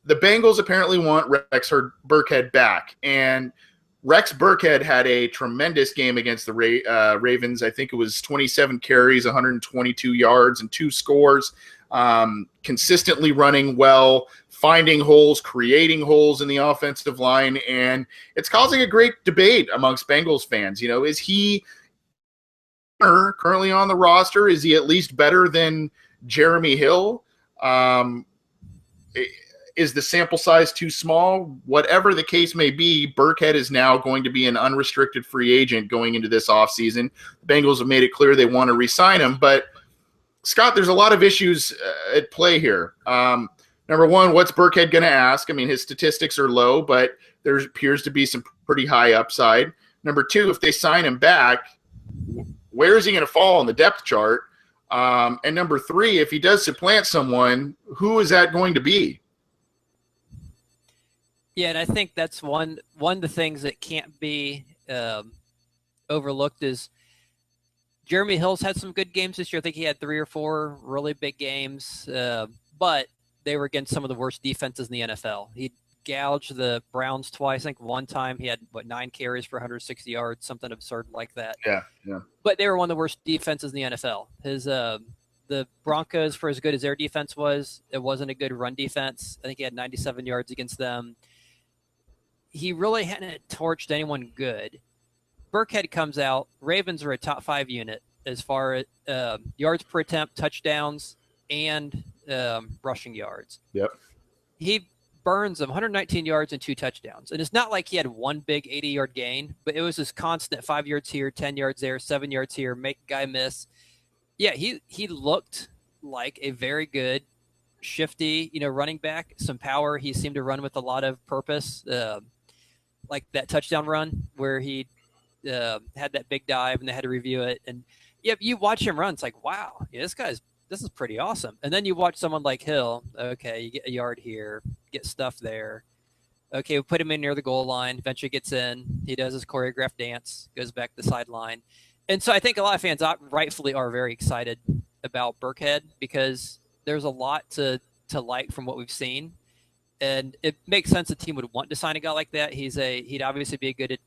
the Bengals apparently want Rex Burkhead back. And Rex Burkhead had a tremendous game against the Ravens. I think it was 27 carries, 122 yards, and 2 scores. Consistently running well, finding holes, creating holes in the offensive line. And it's causing a great debate amongst Bengals fans. Is he currently on the roster? Is he at least better than Jeremy Hill? Is the sample size too small? Whatever the case may be, Burkhead is now going to be an unrestricted free agent going into this offseason. The Bengals have made it clear they want to re-sign him. But, Scott, there's a lot of issues at play here. Number one, what's Burkhead going to ask? I mean, his statistics are low, but there appears to be some pretty high upside. Number two, if they sign him back, where is he going to fall on the depth chart? And number three, if he does supplant someone, who is that going to be? Yeah, and I think that's one of the things that can't be overlooked is Jeremy Hill's had some good games this year. I think he had 3 or 4 really big games, but they were against some of the worst defenses in the NFL. He gouged the Browns twice. I think one time he had 9 carries for 160 yards, something absurd like that. Yeah. But they were one of the worst defenses in the NFL. The Broncos, for as good as their defense was, it wasn't a good run defense. I think he had 97 yards against them. He really hadn't torched anyone good. Burkhead comes out. Ravens are a top 5 unit as far as yards per attempt, touchdowns, and rushing yards. Yep. He burns them 119 yards and 2 touchdowns. And it's not like he had one big 80-yard gain, but it was this constant 5 yards here, 10 yards there, 7 yards here, make a guy miss. Yeah, he looked like a very good, shifty, running back. Some power. He seemed to run with a lot of purpose. Like that touchdown run where he had that big dive and they had to review it. And yeah, you watch him run, it's like, wow, yeah, this is pretty awesome. And then you watch someone like Hill. Okay, you get a yard here, get stuff there. Okay, we put him in near the goal line. Eventually gets in. He does his choreographed dance, goes back to the sideline. And so I think a lot of fans rightfully are very excited about Burkhead because there's a lot to like from what we've seen. And it makes sense the team would want to sign a guy like that. He'd obviously be a good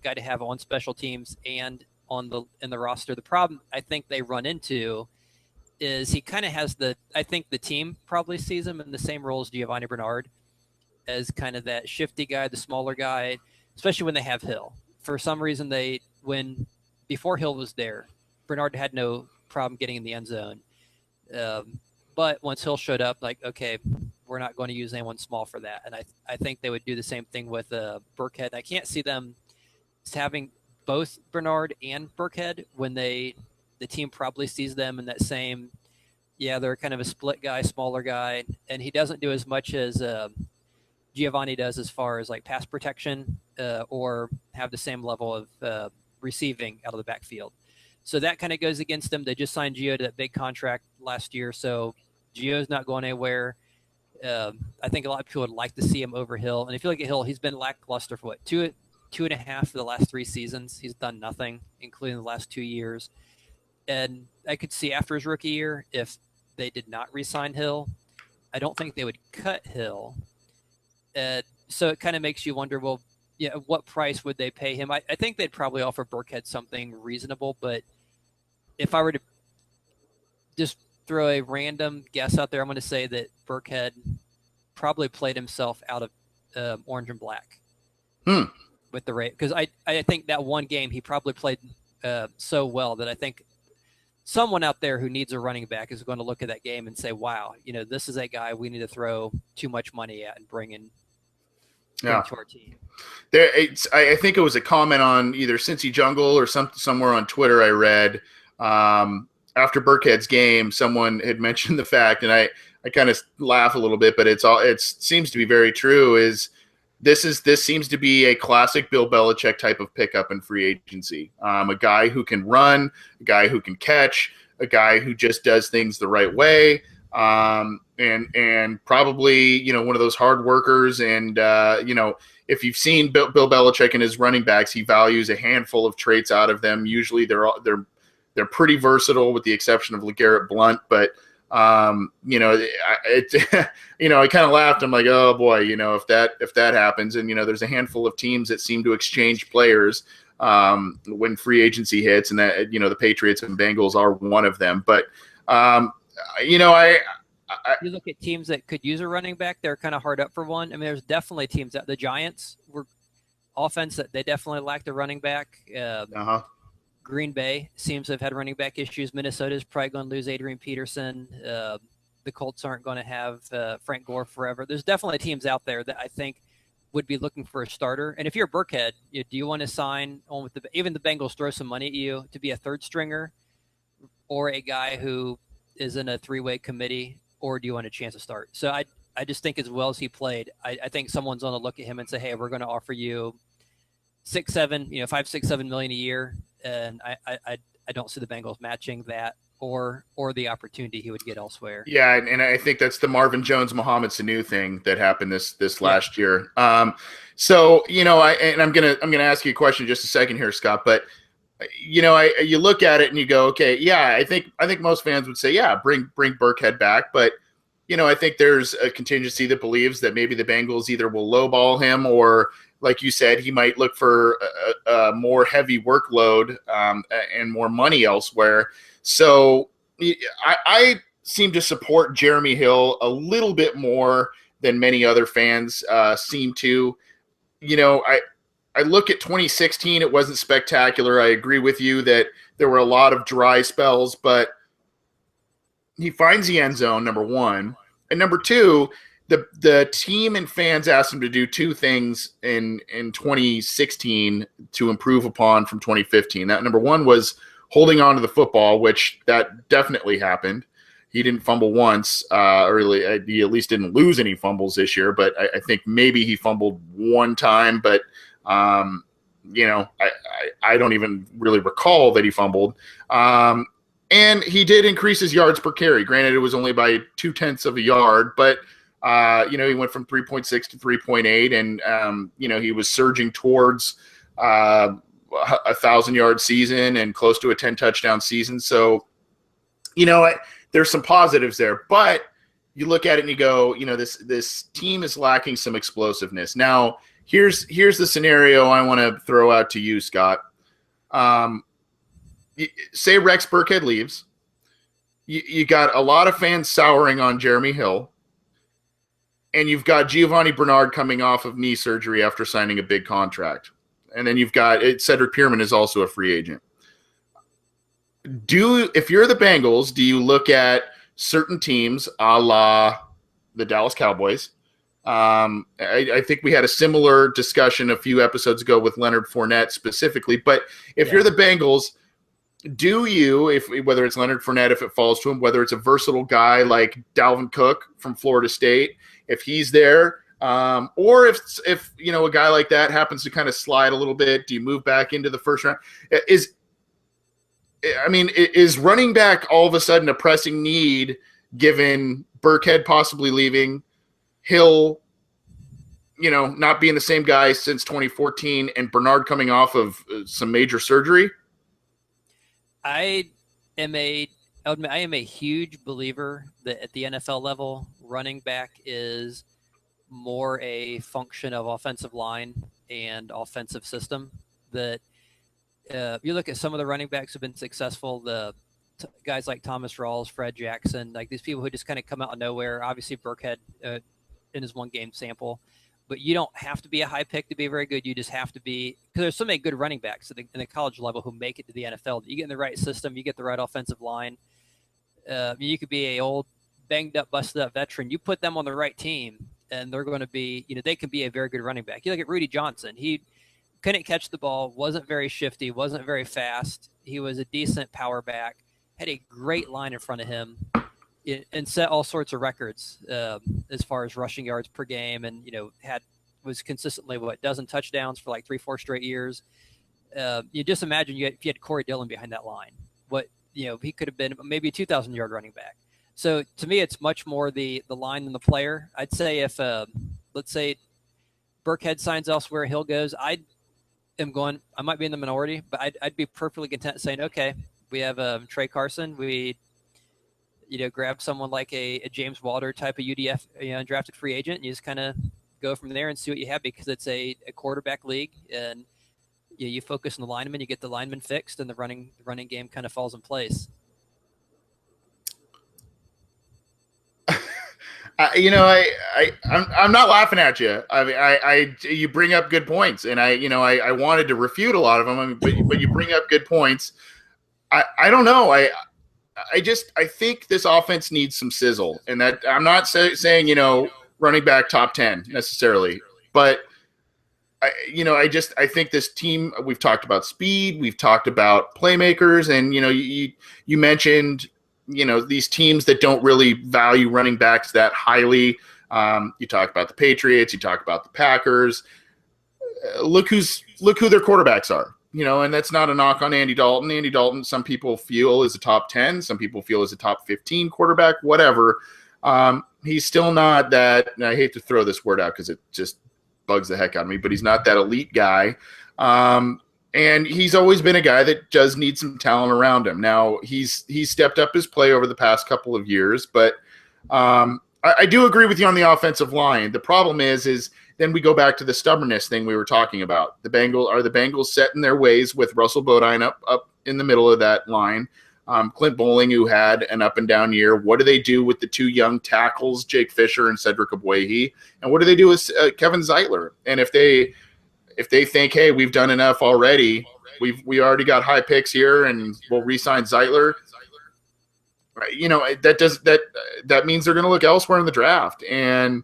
guy to have on special teams and in the roster. The problem I think they run into is he kind of has I think the team probably sees him in the same role as Giovanni Bernard, as kind of that shifty guy, the smaller guy, especially when they have Hill. For some reason, before Hill was there, Bernard had no problem getting in the end zone. But once Hill showed up, like, okay, we're not going to use anyone small for that. And I think they would do the same thing with Burkhead. I can't see them having both Bernard and Burkhead when the team probably sees them in that same, they're kind of a split guy, smaller guy, and he doesn't do as much as Giovanni does as far as like pass protection or have the same level of receiving out of the backfield. So that kind of goes against them. They just signed Gio to that big contract last year, so Gio's not going anywhere. I think a lot of people would like to see him over Hill. And if you look at Hill, he's been lackluster for what, two and a half for the last 3 seasons. He's done nothing, including the last 2 years. And I could see after his rookie year, if they did not re-sign Hill, I don't think they would cut Hill. So it kind of makes you wonder, well, yeah, what price would they pay him? I think they'd probably offer Burkhead something reasonable, but if I were to just throw a random guess out there, I'm going to say that Burkhead probably played himself out of orange and black with the rate. Because I think that one game he probably played so well that I think someone out there who needs a running back is going to look at that game and say, wow, this is a guy we need to throw too much money at and bring to our team. I think it was a comment on either Cincy Jungle or somewhere on Twitter I read after Burkhead's game, someone had mentioned the fact, and I kind of laugh a little bit, but it seems to be very true, is this seems to be a classic Bill Belichick type of pickup in free agency. A guy who can run, a guy who can catch, a guy who just does things the right way. And probably, one of those hard workers. And, if you've seen Bill Belichick and his running backs, he values a handful of traits out of them. Usually they're pretty versatile with the exception of LeGarrette Blount, but, I kind of laughed. I'm like, oh boy, if that happens, and, there's a handful of teams that seem to exchange players, when free agency hits, and that, the Patriots and Bengals are one of them. But, you look at teams that could use a running back, they're kind of hard up for one. I mean, there's definitely teams that the Giants were offense that they definitely lacked a running back. Green Bay seems to have had running back issues. Minnesota's probably going to lose Adrian Peterson. The Colts aren't going to have Frank Gore forever. There's definitely teams out there that I think would be looking for a starter. And if you're Burkhead, do you want to sign on with even the Bengals throw some money at you to be a third stringer, or a guy who is in a 3-way committee, or do you want a chance to start? So I just think as well as he played, I think someone's going to look at him and say, hey, we're going to offer you $5, $6, $7 million a year. And I don't see the Bengals matching that or the opportunity he would get elsewhere. Yeah, and I think that's the Marvin Jones, Mohamed Sanu thing that happened this last year. So I'm gonna ask you a question in just a second here, Scott. But you look at it and you go, okay, yeah, I think most fans would say, yeah, bring Burkhead back. But I think there's a contingency that believes that maybe the Bengals either will lowball him, or, like you said, he might look for a more heavy workload and more money elsewhere. So I seem to support Jeremy Hill a little bit more than many other fans seem to. I look at 2016, it wasn't spectacular. I agree with you that there were a lot of dry spells, but he finds the end zone, number one. And number two, the team and fans asked him to do 2 things in 2016 to improve upon from 2015. That number one was holding on to the football, which that definitely happened. He didn't fumble once, or he at least didn't lose any fumbles this year, but I think maybe he fumbled one time, but I don't even really recall that he fumbled. And he did increase his yards per carry. Granted, it was only by 0.2 of a yard, but he went from 3.6 to 3.8, and he was surging towards a 1,000-yard season and close to a 10 touchdown season. So, there's some positives there, but you look at it and you go, this team is lacking some explosiveness. Now, here's the scenario I want to throw out to you, Scott. Say Rex Burkhead leaves. You got a lot of fans souring on Jeremy Hill. And you've got Giovanni Bernard coming off of knee surgery after signing a big contract. And then you've got Cedric Pierman is also a free agent. If you're the Bengals, do you look at certain teams a la the Dallas Cowboys? I think we had a similar discussion a few episodes ago with Leonard Fournette specifically. But if you're the Bengals, do you, whether it's Leonard Fournette, if it falls to him, whether it's a versatile guy like Dalvin Cook from Florida State, if he's there, Or if a guy like that happens to kind of slide a little bit, do you move back into the first round? Is running back all of a sudden a pressing need given Burkhead possibly leaving, Hill, not being the same guy since 2014, and Bernard coming off of some major surgery? I am a huge believer that at the NFL level, running back is more a function of offensive line and offensive system. That you look at some of the running backs who've been successful, guys like Thomas Rawls, Fred Jackson, like these people who just kind of come out of nowhere. Obviously, Burkhead in his one game sample, but you don't have to be a high pick to be very good. You just have to be, because there's so many good running backs in the college level who make it to the NFL. You get in the right system, you get the right offensive line. You could be a old banged up, busted up veteran. You put them on the right team, and they're going to be, they can be a very good running back. You look at Rudy Johnson. He couldn't catch the ball, wasn't very shifty, wasn't very fast. He was a decent power back, had a great line in front of him, and set all sorts of records as far as rushing yards per game, and was consistently dozen touchdowns for like 3-4 straight years. You just imagine if you had Corey Dillon behind that line, he could have been maybe a 2,000-yard running back. So to me, it's much more the line than the player. I'd say if let's say Burkhead signs elsewhere, Hill goes, I might be in the minority, but I'd be perfectly content saying, okay, we have Trey Carson. We, grab someone like a James Wilder type of UDF, drafted free agent, and you just kind of go from there and see what you have, because it's a quarterback league, and you focus on the lineman, you get the lineman fixed, and the running game kind of falls in place. I'm not laughing at you. I mean, you bring up good points, and I wanted to refute a lot of them, but you bring up good points. I don't know. I think this offense needs some sizzle, and that I'm not saying running back top 10 necessarily, but I think this team. We've talked about speed, we've talked about playmakers, and you mentioned these teams that don't really value running backs that highly. You talk about the Patriots, you talk about the Packers. Look who their quarterbacks are. And that's not a knock on Andy Dalton. Andy Dalton, some people feel is a top 10, some people feel is a top 15 quarterback, whatever. He's still not that, and I hate to throw this word out because it just bugs the heck out of me, but he's not that elite guy. And he's always been a guy that does need some talent around him. Now, he's stepped up his play over the past couple of years, but I do agree with you on the offensive line. The problem is then we go back to the stubbornness thing we were talking about. The Bengals set in their ways with Russell Bodine up in the middle of that line. Clint Bowling, who had an up and down year. What do they do with the two young tackles, Jake Fisher and Cedric Ogbuehi? And what do they do with Kevin Zeitler? And if they think, hey, we've done enough already, we already got high picks here, and we'll re-sign Zeitler. That means they're going to look elsewhere in the draft. And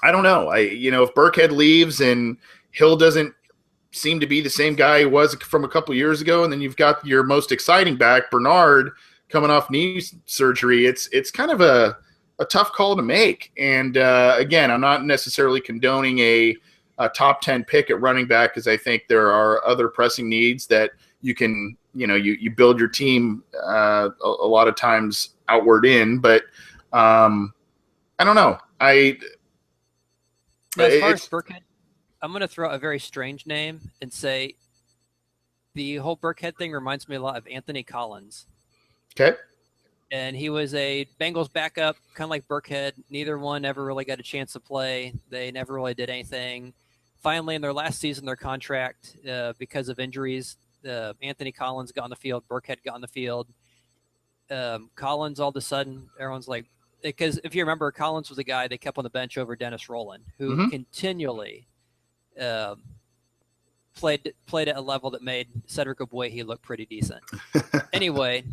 I don't know. If Burkhead leaves and Hill doesn't seem to be the same guy he was from a couple years ago, and then you've got your most exciting back, Bernard, coming off knee surgery, it's kind of a tough call to make. And again, I'm not necessarily condoning a top 10 pick at running back, because I think there are other pressing needs that you can, you build your team a lot of times outward in. But I don't know. As far as Burkhead, I'm going to throw a very strange name and say the whole Burkhead thing reminds me a lot of Anthony Collins. Okay. And he was a Bengals backup, kind of like Burkhead. Neither one ever really got a chance to play. They never really did anything. Finally, in their last season, their contract, because of injuries, Anthony Collins got on the field, Burkhead got on the field. Collins, all of a sudden, everyone's like, because if you remember, Collins was a guy they kept on the bench over Dennis Rowland, who continually played at a level that made Cedric Ogbuehi look pretty decent. Anyway,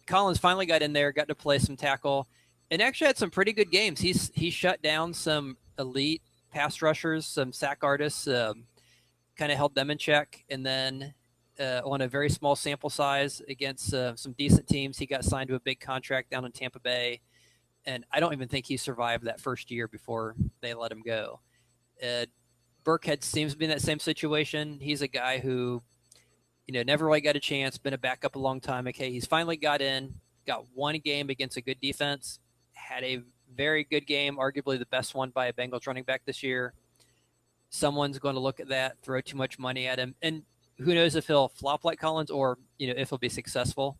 Collins finally got in there, got to play some tackle, and actually had some pretty good games. He shut down some elite pass rushers, some sack artists, kind of held them in check, and then on a very small sample size against some decent teams, he got signed to a big contract down in Tampa Bay. and I don't even think he survived that first year before they let him go. Burkhead seems to be in that same situation. He's a guy who, never really got a chance, been a backup a long time. Okay, he's finally got one game against a good defense, had a very good game, arguably the best one by a Bengals running back this year. Someone's going to look at that, throw too much money at him, and who knows if he'll flop like Collins or, if he'll be successful.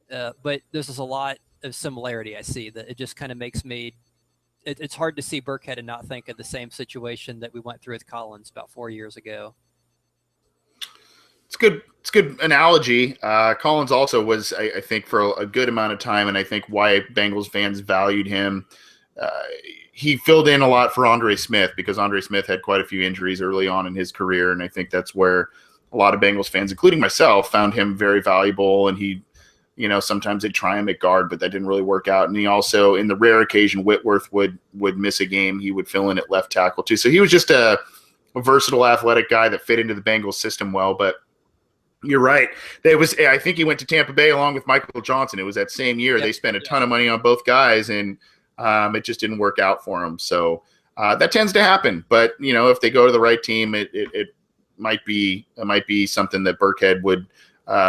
But there's just a lot of similarity I see that it just kind of makes me it's hard to see Burkhead and not think of the same situation that we went through with Collins about 4 years ago. It's good. It's a good analogy. Collins also was, I think, for a good amount of time, and I think why Bengals fans valued him. He filled in a lot for Andre Smith because Andre Smith had quite a few injuries early on in his career, and I think that's where a lot of Bengals fans, including myself, found him very valuable. And he, sometimes they'd try him at guard, but that didn't really work out. And he also, in the rare occasion Whitworth would miss a game, he would fill in at left tackle too. So he was just a versatile, athletic guy that fit into the Bengals system well. But you're right. I think he went to Tampa Bay along with Michael Johnson. It was that same year. Yep. They spent a ton of money on both guys, and it just didn't work out for him. So that tends to happen. But if they go to the right team, it might be something that Burkhead would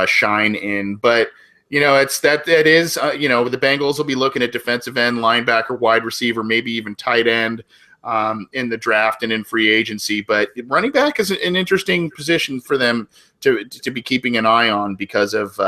shine in. But the Bengals will be looking at defensive end, linebacker, wide receiver, maybe even tight end in the draft and in free agency. But running back is an interesting position for them to be keeping an eye on because of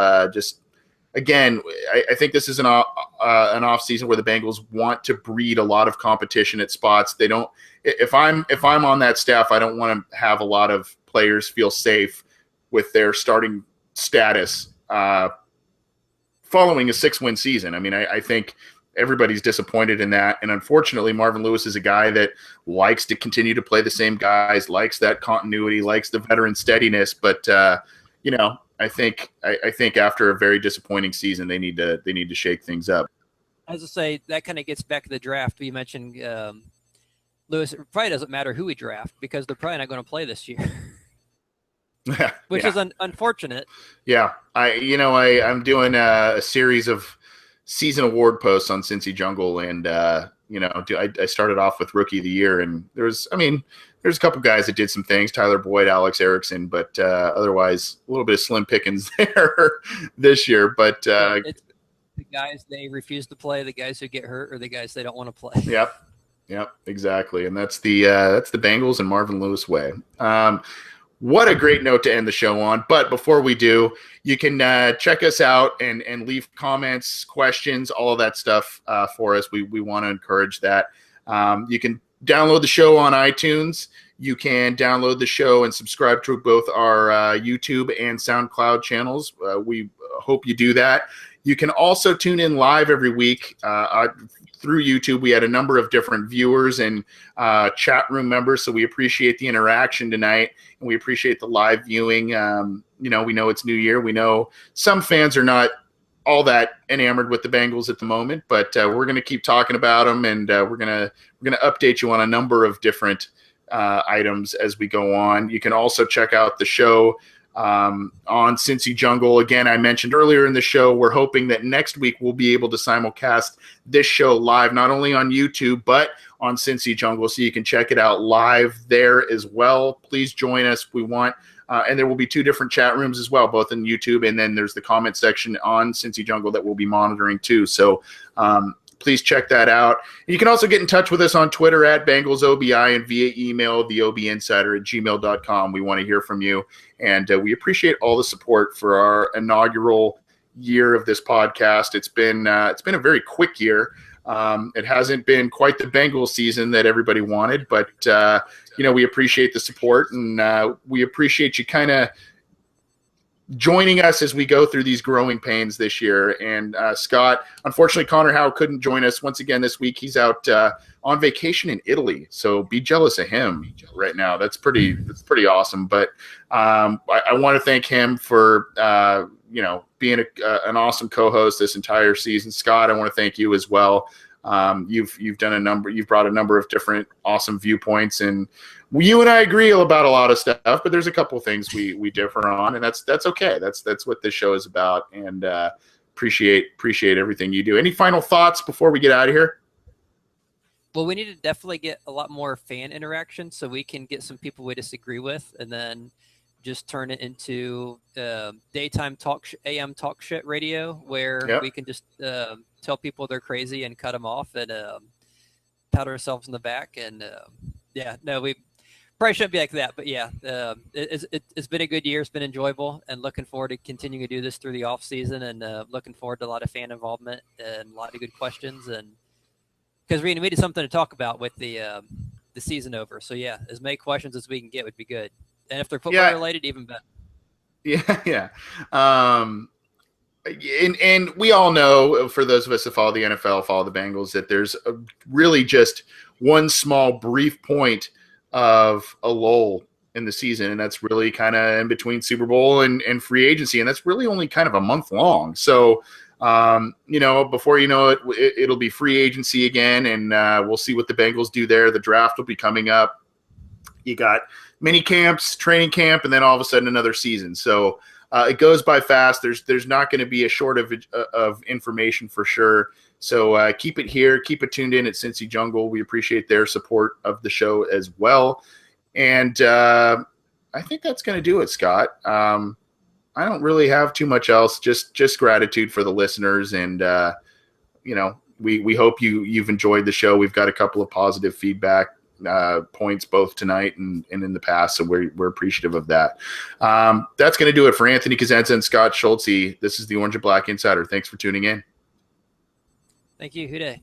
again, I think this is an off season where the Bengals want to breed a lot of competition at spots. They don't. If I'm on that staff, I don't want to have a lot of players feel safe with their starting status following a 6-win season. I mean, I think everybody's disappointed in that. And unfortunately, Marvin Lewis is a guy that likes to continue to play the same guys, likes that continuity, likes the veteran steadiness. But, I think after a very disappointing season, they need to shake things up. As I say, that kind of gets back to the draft. You mentioned Lewis. It probably doesn't matter who we draft because they're probably not going to play this year. Which is unfortunate. Yeah. I'm doing a series of season award posts on Cincy Jungle, and I started off with Rookie of the Year, and there's a couple guys that did some things, Tyler Boyd, Alex Erickson, but otherwise a little bit of slim pickings there this year. But it's the guys they refuse to play, the guys who get hurt, or the guys they don't want to play. Yep, exactly. And that's the Bengals and Marvin Lewis way. What a great note to end the show on. But before we do, you can check us out and leave comments, questions, all of that stuff for us. We want to encourage that. You can download the show on iTunes. You can download the show and subscribe to both our YouTube and SoundCloud channels. We hope you do that. You can also tune in live every week through YouTube. We had a number of different viewers and chat room members, so we appreciate the interaction tonight, and we appreciate the live viewing. We know it's New Year. We know some fans are not all that enamored with the Bengals at the moment, but we're going to keep talking about them, and we're going to update you on a number of different items as we go on. You can also check out the show on Cincy Jungle. Again, I mentioned earlier in the show, we're hoping that next week we'll be able to simulcast this show live, not only on YouTube, but on Cincy Jungle, so you can check it out live there as well. Please join us. We want, and there will be 2 different chat rooms as well, both in YouTube, and then there's the comment section on Cincy Jungle that we'll be monitoring too. So please check that out. And you can also get in touch with us on Twitter at BengalsOBI and via email, theobinsider@gmail.com. We want to hear from you, and we appreciate all the support for our inaugural year of this podcast. It's been a very quick year. It hasn't been quite the Bengals season that everybody wanted, but we appreciate the support, and we appreciate you kind of joining us as we go through these growing pains this year. And Scott, unfortunately, Connor Howe couldn't join us once again this week. He's out on vacation in Italy, so be jealous of him right now. That's pretty awesome. But I want to thank him for being an awesome co-host this entire season. Scott, I want to thank you as well. You've brought a number of different awesome viewpoints, and you and I agree about a lot of stuff, but there's a couple of things we differ on, and that's okay. That's what this show is about. And appreciate everything you do. Any final thoughts before we get out of here? Well, we need to definitely get a lot more fan interaction so we can get some people we disagree with, and then just turn it into daytime AM talk shit radio where we can just tell people they're crazy and cut them off and pat ourselves in the back. And we probably shouldn't be like that, but it's been a good year. It's been enjoyable, and looking forward to continuing to do this through the off season, and looking forward to a lot of fan involvement and a lot of good questions. And because we needed something to talk about with the season over. So as many questions as we can get would be good. And if they're football related, even better. Yeah. And we all know, for those of us that follow the NFL, follow the Bengals, that there's really just one small brief point of a lull in the season. And that's really kind of in between Super Bowl and free agency. And that's really only kind of a month long. So, before you know it, it'll be free agency again, and we'll see what the Bengals do there. The draft will be coming up. You got mini camps, training camp, and then all of a sudden another season. So it goes by fast. There's not going to be a shortage of information for sure. So keep it here. Keep it tuned in at Cincy Jungle. We appreciate their support of the show as well. And I think that's going to do it, Scott. I don't really have too much else. Just gratitude for the listeners, and we hope you've enjoyed the show. We've got a couple of positive feedback points both tonight and in the past, so we're appreciative of that. That's going to do it for Anthony Cosenza and Scott Schultze. This is the Orange and Black Insider. Thanks for tuning in. Thank you. Houday.